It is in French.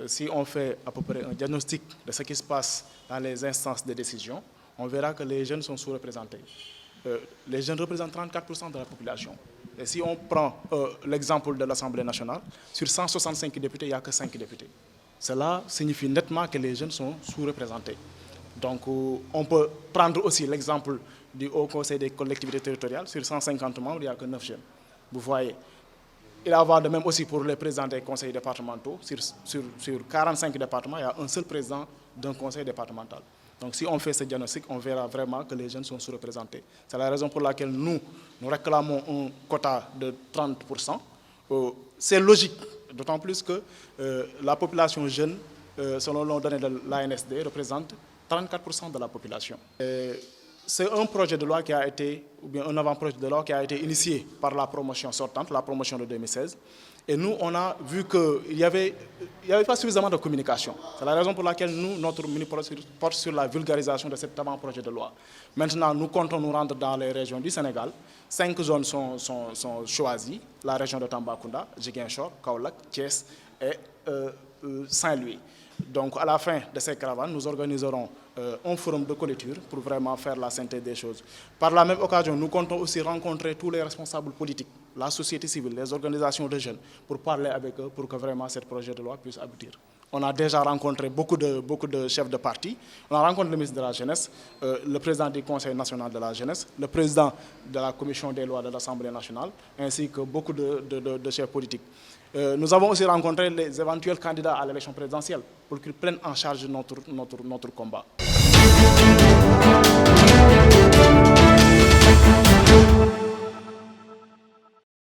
Si on fait à peu près un diagnostic de ce qui se passe dans les instances de décision, on verra que les jeunes sont sous-représentés. Les jeunes représentent 34% de la population. Et si on prend l'exemple de l'Assemblée nationale, sur 165 députés, il n'y a que 5 députés. Cela signifie nettement que les jeunes sont sous-représentés. Donc on peut prendre aussi l'exemple du Haut Conseil des collectivités territoriales. Sur 150 membres, il n'y a que 9 jeunes. Vous voyez. Il en va de même aussi pour les présidents des conseils départementaux. Sur 45 départements, il y a un seul président d'un conseil départemental. Donc si on fait ce diagnostic, on verra vraiment que les jeunes sont sous-représentés. C'est la raison pour laquelle nous réclamons un quota de 30%. C'est logique, d'autant plus que la population jeune, selon les données de l'ANSD, représente 34% de la population. C'est un projet de loi qui a été, ou bien un avant-projet de loi qui a été initié par la promotion sortante, la promotion de 2016. Et nous, on a vu qu'il n'y avait pas suffisamment de communication. C'est la raison pour laquelle nous, notre mini-projet porte sur la vulgarisation de cet avant-projet de loi. Maintenant, nous comptons nous rendre dans les régions du Sénégal. 5 zones sont choisies, la région de Tambacounda, Ziguinchor, Kaolack, Thiès et Saint-Louis. Donc, à la fin de ces caravanes, nous organiserons un forum de clôture pour vraiment faire la synthèse des choses. Par la même occasion, nous comptons aussi rencontrer tous les responsables politiques, la société civile, les organisations de jeunes, pour parler avec eux, pour que vraiment ce projet de loi puisse aboutir. On a déjà rencontré beaucoup de chefs de parti. On a rencontré le ministre de la Jeunesse, le président du Conseil national de la Jeunesse, le président de la Commission des lois de l'Assemblée nationale, ainsi que beaucoup de chefs politiques. Nous avons aussi rencontré les éventuels candidats à l'élection présidentielle pour qu'ils prennent en charge notre combat.